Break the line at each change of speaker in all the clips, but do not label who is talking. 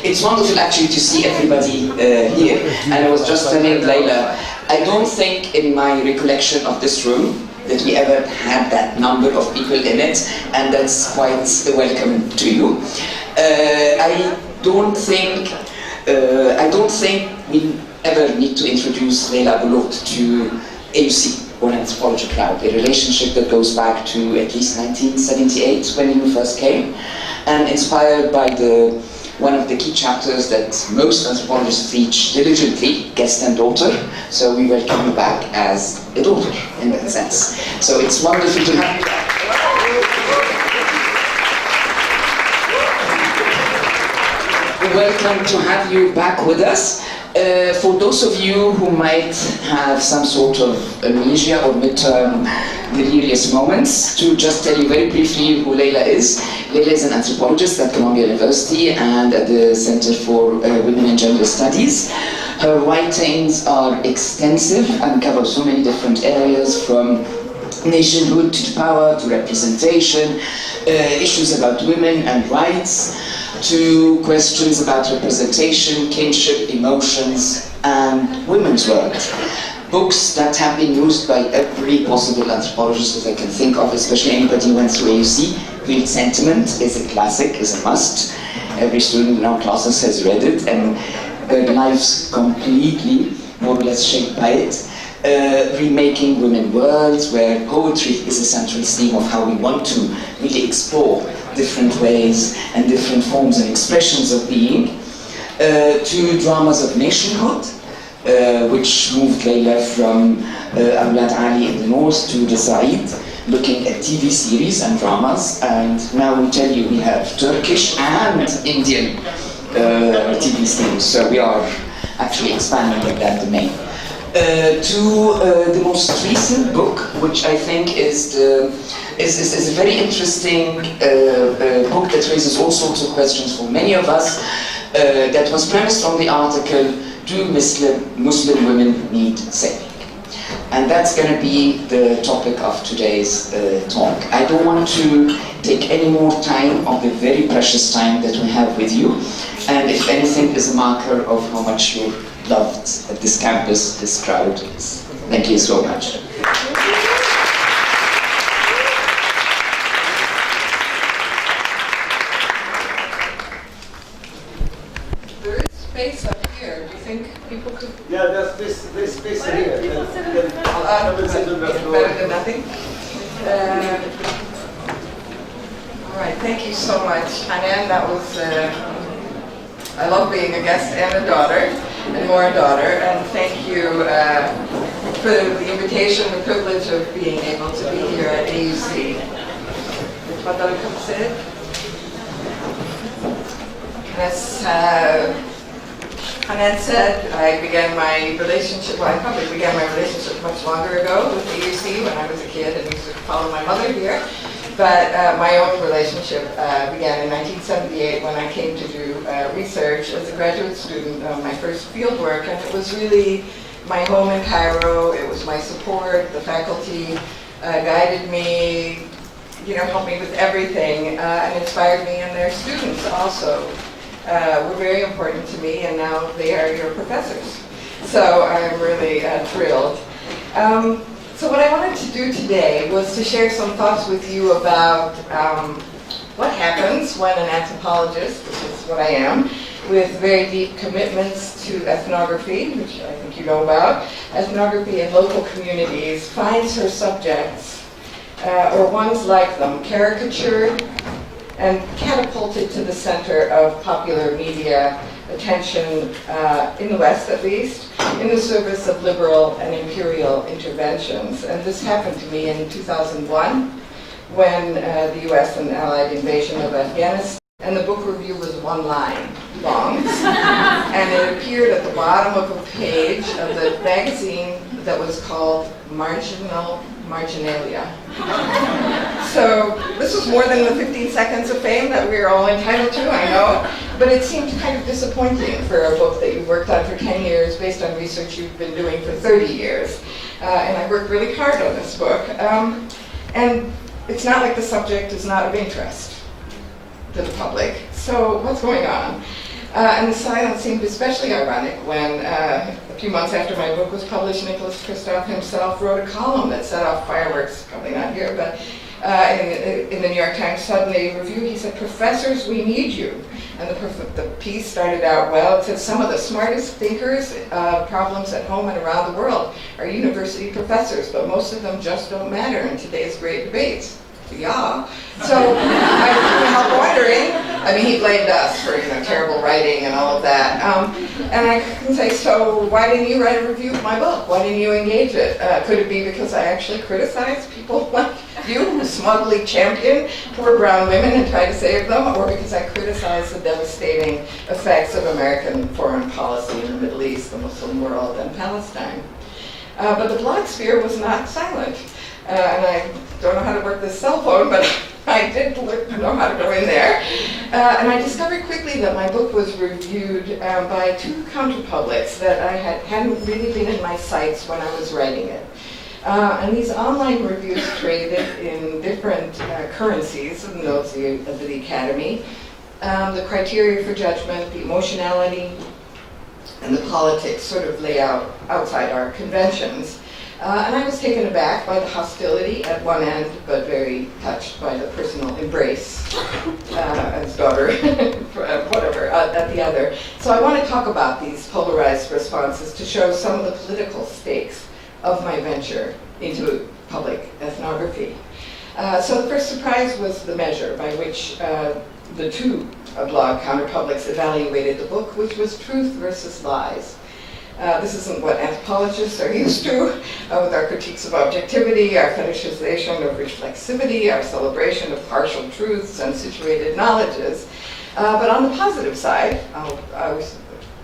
It's wonderful actually to see everybody here. And I was just telling Layla, I don't think in my recollection of this room that we ever had that number of people in it, and that's quite welcome to you. I don't think we ever need to introduce Layla Abu-Lughod to AUC, or Anthropology crowd, a relationship that goes back to at least 1978 when you first came, and inspired by one of the key chapters that most anthropologists teach diligently, guest and daughter. So we welcome you back as a daughter in that sense. So it's wonderful to have you back. Welcome to have you back with us. For those of you who might have some sort of amnesia or midterm delirious moments, to just tell you very briefly who Layla is. Layla is an anthropologist at Columbia University and at the Center for Women and Gender Studies. Her writings are extensive and cover so many different areas, from nationhood to power to representation, issues about women and rights, to questions about representation, kinship, emotions, and women's work. Books that have been used by every possible anthropologist that I can think of, especially anybody who went through AUC. Real Sentiment is a classic, is a must. Every student in our classes has read it, and their lives completely, more or less, shaped by it. Remaking Women Worlds, where poetry is a central theme of how we want to really explore different ways and different forms and expressions of being. To Dramas of Nationhood, which moved Layla from Alwaleed in the north to the Said, looking at TV series and dramas, and now we tell you we have Turkish and Indian TV series, so we are actually expanding in that domain. To the most recent book, which I think is a very interesting book that raises all sorts of questions for many of us, that was premised on the article, Do Muslim Women Need Saving? And that's going to be the topic of today's talk. I don't want to take any more time of the very precious time that we have with you, and if anything is a marker of how much you're loved at this campus, this crowd. Thank you so much.
There is space up here. Do you think people could?
Yeah, there's space here.
Better than nothing. All right, thank you so much, Hanan. That was. I love being a guest and a daughter, and more a daughter. And thank you for the invitation, the privilege of being able to be here at AUC. As Hanan said, I began my relationship, well, I probably began my relationship much longer ago with AUC when I was a kid and used to follow my mother here. But my own relationship began in 1978 when I came to do research as a graduate student of my first field work, and it was really my home in Cairo. It was my support. The faculty guided me, helped me with everything, and inspired me, and their students also were very important to me, and now they are your professors. So I'm really thrilled. So what I wanted to do today was to share some thoughts with you about what happens when an anthropologist, which is what I am, with very deep commitments to ethnography, which I think you know about, ethnography in local communities, finds her subjects, or ones like them, caricatured and catapulted to the center of popular media attention, in the West at least, in the service of liberal and imperial interventions. And this happened to me in 2001 when the US and Allied invasion of Afghanistan, and the book review was one line long, and it appeared at the bottom of a page of the magazine that was called Marginalia. So this was more than the 15 seconds of fame that we are all entitled to, I know, but it seemed kind of disappointing for a book that you worked on for 10 years based on research you've been doing for 30 years. And I worked really hard on this book. And it's not like the subject is not of interest to the public. So what's going on? And the silence seemed especially ironic when, a few months after my book was published, Nicholas Kristof himself wrote a column that set off fireworks, probably not here, but in the New York Times Sunday Review. He said, "Professors, we need you." And the piece started out, well, it said, "Some of the smartest thinkers of problems at home and around the world are university professors, but most of them just don't matter in today's great debates." Yeah. So I couldn't help wondering. I mean, he blamed us for terrible writing and all of that. And I can say, so why didn't you write a review of my book? Why didn't you engage it? Could it be because I actually criticized people like you who smugly champion poor brown women and try to save them, or because I criticize the devastating effects of American foreign policy in the Middle East, the Muslim world, and Palestine? But the blog sphere was not silent. And I don't know how to work this cell phone, but I did know how to go in there. And I discovered quickly that my book was reviewed by two counterpublics that I hadn't really been in my sights when I was writing it. And these online reviews traded in different currencies, and those of the Academy, the criteria for judgment, the emotionality, and the politics sort of lay out outside our conventions. And I was taken aback by the hostility at one end, but very touched by the personal embrace as daughter, whatever, at the other. So I want to talk about these polarized responses to show some of the political stakes of my venture into public ethnography. So the first surprise was the measure by which the two blog counterpublics evaluated the book, which was truth versus lies. This isn't what anthropologists are used to, with our critiques of objectivity, our fetishization of reflexivity, our celebration of partial truths and situated knowledges. But on the positive side,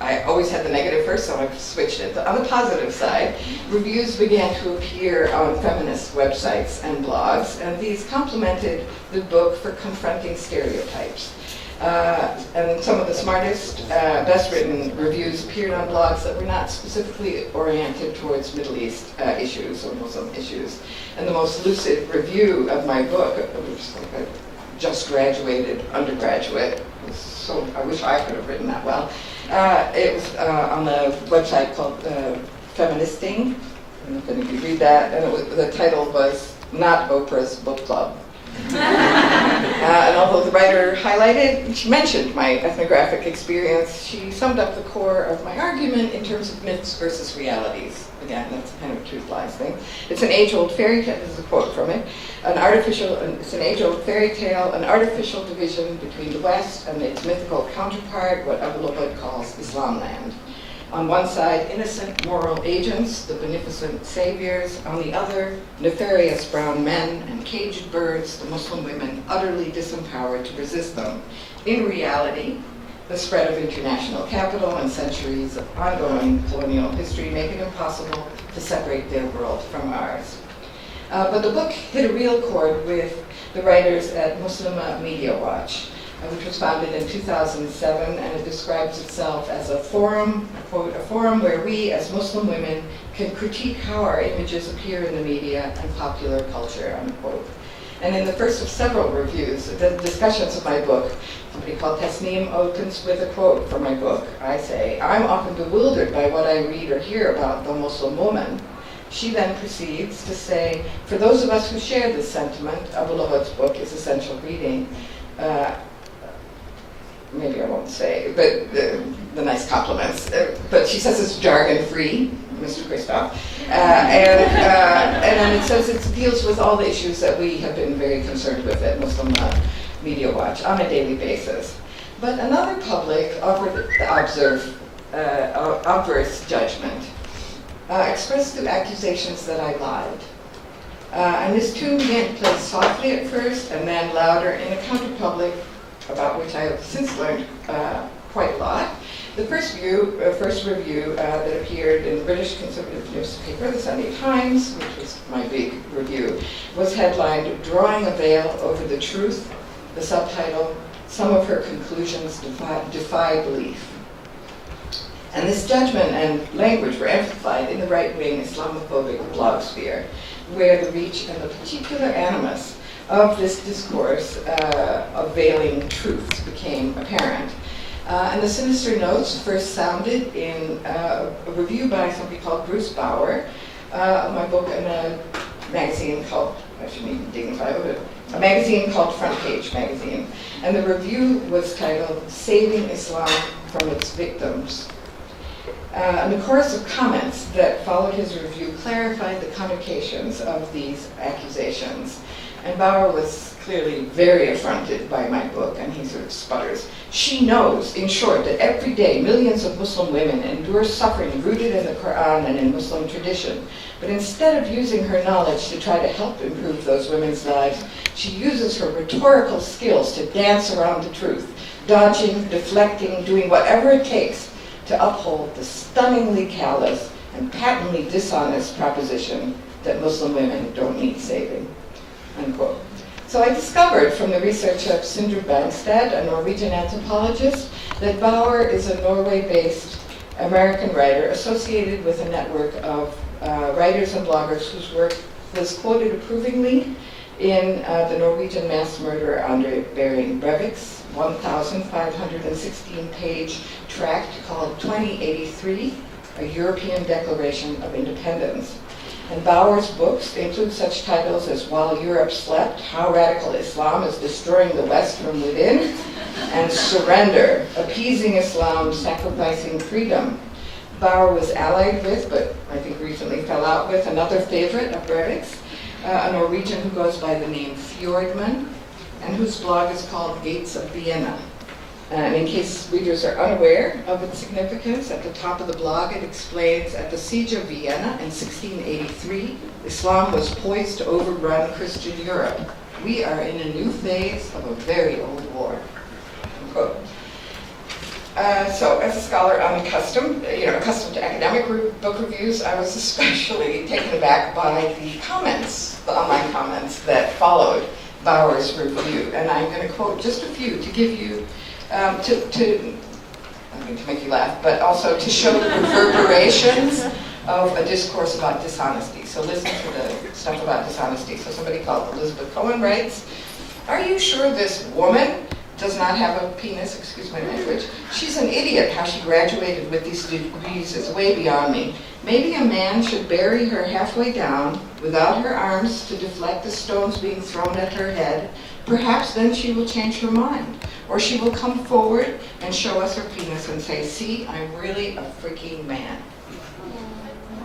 I always had the negative first, so I switched it. On the positive side, reviews began to appear on feminist websites and blogs, and these complemented the book for confronting stereotypes. And some of the smartest, best-written reviews appeared on blogs that were not specifically oriented towards Middle East issues or Muslim issues. And the most lucid review of my book, which is like a just graduated undergraduate, so I wish I could have written that well. It was on the website called Feministing. I don't know if any of you read that. And the title was Not Oprah's Book Club. And although the writer she mentioned my ethnographic experience, she summed up the core of my argument in terms of myths versus realities. Again, that's kind of a truth-lies thing. It's an age-old fairy tale, this is a quote from it, it's an age-old fairy tale, an artificial division between the West and its mythical counterpart, what Abu-Lughod calls Islamland. On one side, innocent moral agents, the beneficent saviors. On the other, nefarious brown men and caged birds, the Muslim women utterly disempowered to resist them. In reality, the spread of international capital and centuries of ongoing colonial history make it impossible to separate their world from ours. But the book hit a real chord with the writers at Muslimwoman Media Watch, which was founded in 2007, and it describes itself as a forum, quote, a forum where we as Muslim women can critique how our images appear in the media and popular culture, unquote. And in the first of several reviews, the discussions of my book, somebody called Tasneem opens with a quote from my book. I say, "I'm often bewildered by what I read or hear about the Muslim woman." She then proceeds to say, "For those of us who share this sentiment, Abu-Lughod's book is essential reading." Maybe I won't say, but the nice compliments. But she says it's jargon-free, Mr. Kristof. And then it says it deals with all the issues that we have been very concerned with at Muslim Media Watch on a daily basis. But another public offered the obverse judgment, expressed through accusations that I lied. And this tune began to play softly at first and then louder in a counterpublic, about which I have since learned quite a lot. The first review that appeared in the British conservative newspaper, the Sunday Times, which was my big review, was headlined, "Drawing a Veil Over the Truth," the subtitle, "Some of Her Conclusions Defy Belief." And this judgment and language were amplified in the right-wing Islamophobic blogosphere, where the reach and the particular animus of this discourse of veiling truths became apparent. And the sinister notes first sounded in a review by somebody called Bruce Bauer of my book in a magazine called, I shouldn't even dignify it, a magazine called Front Page Magazine. And the review was titled, Saving Islam from Its Victims. And the chorus of comments that followed his review clarified the connotations of these accusations. And Bauer was clearly very affronted by my book, and he sort of sputters. She knows, in short, that every day millions of Muslim women endure suffering rooted in the Quran and in Muslim tradition. But instead of using her knowledge to try to help improve those women's lives, she uses her rhetorical skills to dance around the truth, dodging, deflecting, doing whatever it takes to uphold the stunningly callous and patently dishonest proposition that Muslim women don't need saving, unquote. So I discovered from the research of Sindre Bangstad, a Norwegian anthropologist, that Bauer is a Norway-based American writer associated with a network of writers and bloggers whose work was quoted approvingly in the Norwegian mass murderer Andre Behring Breivik's 1,516-page tract called 2083, A European Declaration of Independence. And Bauer's books include such titles as While Europe Slept, How Radical Islam is Destroying the West from Within, and Surrender, Appeasing Islam, Sacrificing Freedom. Bauer was allied with, but I think recently fell out with, another favorite of Breivik's, a Norwegian who goes by the name Fjordman, and whose blog is called Gates of Vienna. And in case readers are unaware of its significance, at the top of the blog it explains, at the Siege of Vienna in 1683, Islam was poised to overrun Christian Europe. We are in a new phase of a very old war. Unquote. So as a scholar accustomed to academic book reviews, I was especially taken aback by the comments, the online comments that followed Bauer's review. And I'm going to quote just a few to give you, I'm going to make you laugh, but also to show the reverberations of a discourse about dishonesty. So listen to the stuff about dishonesty. So somebody called Elizabeth Cohen writes, "Are you sure this woman does not have a penis?" Excuse my language. "She's an idiot. How she graduated with these degrees is way beyond me. Maybe a man should bury her halfway down without her arms to deflect the stones being thrown at her head. Perhaps then she will change her mind. Or she will come forward and show us her penis and say, see, I'm really a freaking man."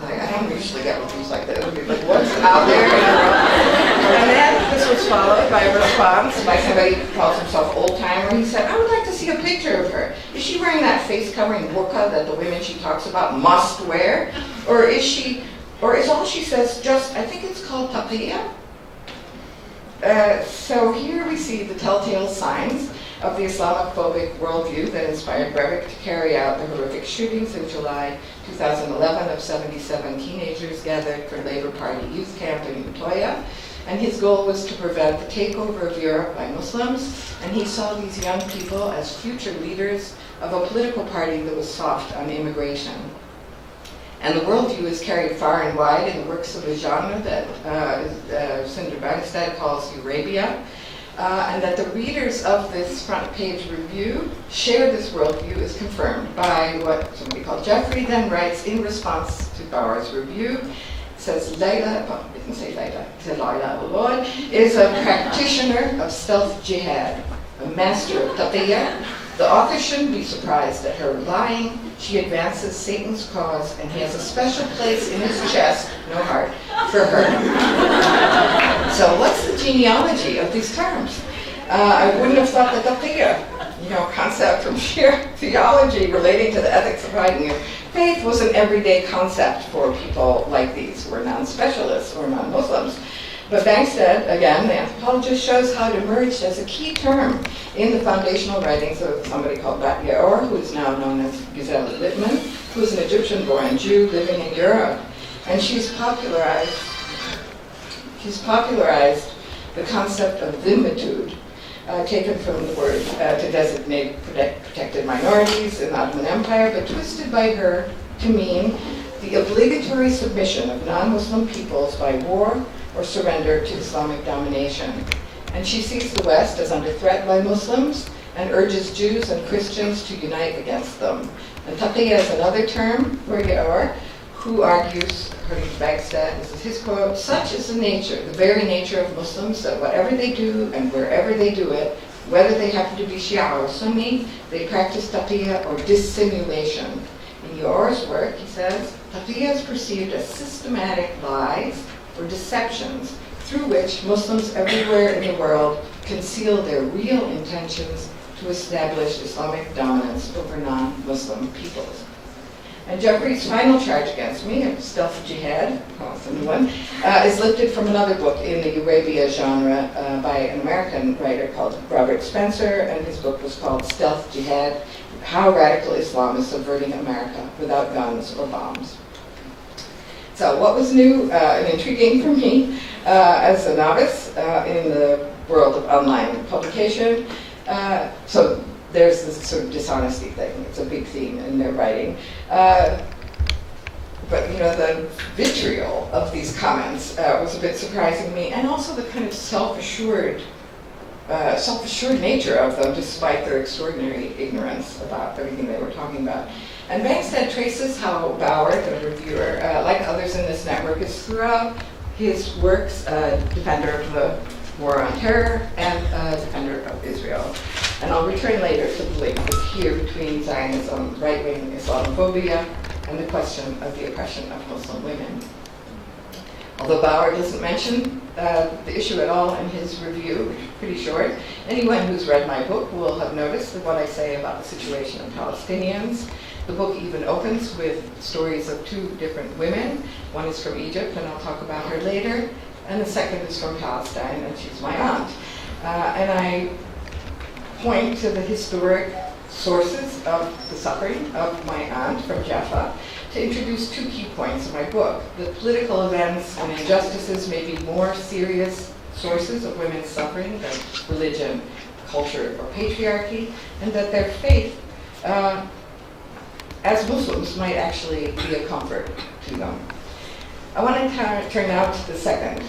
Like, I don't usually get reviews like that. It would be like, what's out there? And then this was followed by a response by somebody who calls himself Old Timer. He said, "I would like to see a picture of her. Is she wearing that face-covering burqa that the women she talks about must wear? Or is all she says just, I think it's called taqiyya?" So here we see the telltale signs of the Islamophobic worldview that inspired Breivik to carry out the horrific shootings in July 2011 of 77 teenagers gathered for Labour Party youth camp in Utoya. And his goal was to prevent the takeover of Europe by Muslims, and he saw these young people as future leaders of a political party that was soft on immigration. And the worldview is carried far and wide in the works of a genre that Sindre Bangstad calls Eurabia, and that the readers of this front page review share this worldview is confirmed by what somebody called Jeffrey then writes in response to Bauer's review. It says, Layla, well, it didn't say Layla, it said Alwaleed, is a practitioner of stealth jihad, a master of taqiyya. The author shouldn't be surprised at her lying. She advances Satan's cause, and he has a special place in his chest, no heart, for her. So what's the genealogy of these terms? I wouldn't have thought that taqiyya, concept from sheer theology relating to the ethics of hiding your faith was an everyday concept for people like these who are non-specialists or non-Muslims. But Bangstad, again, the anthropologist, shows how it emerged as a key term in the foundational writings of somebody called Bat Yaor, who is now known as Gisela Littman, who is an Egyptian-born Jew living in Europe. And she's popularized the concept of dhimmitude, taken from the word to designate protected minorities in the Ottoman Empire, but twisted by her to mean the obligatory submission of non-Muslim peoples by war or surrender to Islamic domination. And she sees the West as under threat by Muslims, and urges Jews and Christians to unite against them. And taqiyya is another term for Yaor, who argues, according to Baghdad, this is his quote, such is the nature, the very nature of Muslims, that whatever they do and wherever they do it, whether they happen to be Shia or Sunni, they practice taqiyya or dissimulation. In Yaor's work, he says, taqiyya is perceived as systematic lies or deceptions through which Muslims everywhere in the world conceal their real intentions to establish Islamic dominance over non-Muslim peoples. And Jeffrey's final charge against me, of stealth jihad, that's a new one, is lifted from another book in the Arabia genre by an American writer called Robert Spencer, and his book was called Stealth Jihad, How Radical Islam is Subverting America Without Guns or Bombs. So what was new and intriguing for me as a novice in the world of online publication? So there's this sort of dishonesty thing. It's a big theme in their writing. But you know, the vitriol of these comments was a bit surprising to me, and also the kind of self-assured nature of them, despite their extraordinary ignorance about everything they were talking about. And Baghdad traces how Bauer, the reviewer, like others in this network, is throughout his works a defender of the war on terror and a defender of Israel. And I'll return later to the link that's here between Zionism, right-wing Islamophobia, and the question of the oppression of Muslim women. Although Bauer doesn't mention the issue at all in his review, which is pretty short, anyone who's read my book will have noticed that what I say about the situation of Palestinians. The book even opens with stories of two different women. One is from Egypt, and I'll talk about her later, and the second is from Palestine, and she's my aunt. And I point to the historic sources of the suffering of my aunt from Jaffa to introduce two key points in my book. The political events and injustices may be more serious sources of women's suffering than religion, culture, or patriarchy, and that their faith as Muslims might actually be a comfort to them. I want to turn now to the second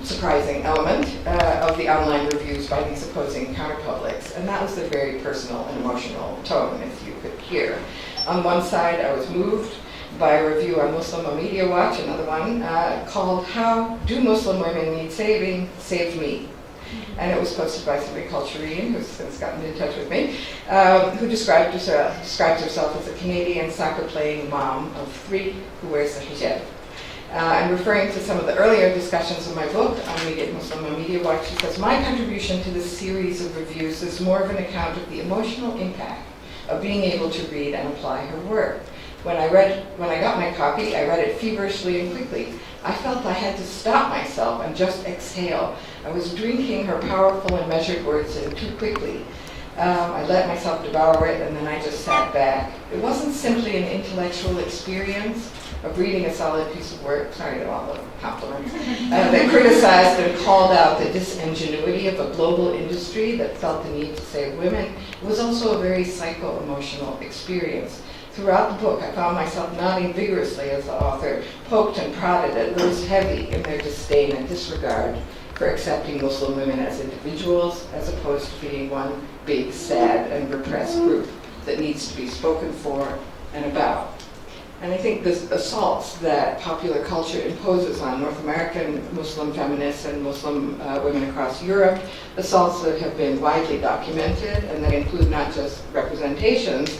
surprising element of the online reviews by these opposing counterpublics, and that was the very personal and emotional tone, if you could hear. On one side, I was moved by a review on Muslim Media Watch, another one, called How Do Muslim Women Need Saving? Save Me. And it was posted by somebody called Shireen, who's since gotten in touch with me, who describes herself as a Canadian soccer-playing mom of 3 who wears a hijab. And referring to some of the earlier discussions in my book on Muslim Media Watch, she says, my contribution to this series of reviews is more of an account of the emotional impact of being able to read and apply her work. When I got my copy, I read it feverishly and quickly. I felt I had to stop myself and just exhale. I was drinking her powerful and measured words in too quickly. I let myself devour it, and then I just sat back. It wasn't simply an intellectual experience of reading a solid piece of work, sorry to all the compliments, that criticized and called out the disingenuity of a global industry that felt the need to save women. It was also a very psycho-emotional experience. Throughout the book, I found myself nodding vigorously as the author poked and prodded at those heavy in their disdain and disregard for accepting Muslim women as individuals, as opposed to being one big, sad, and repressed group that needs to be spoken for and about. And I think the assaults that popular culture imposes on North American Muslim feminists and Muslim women across Europe, assaults that have been widely documented and that include not just representations,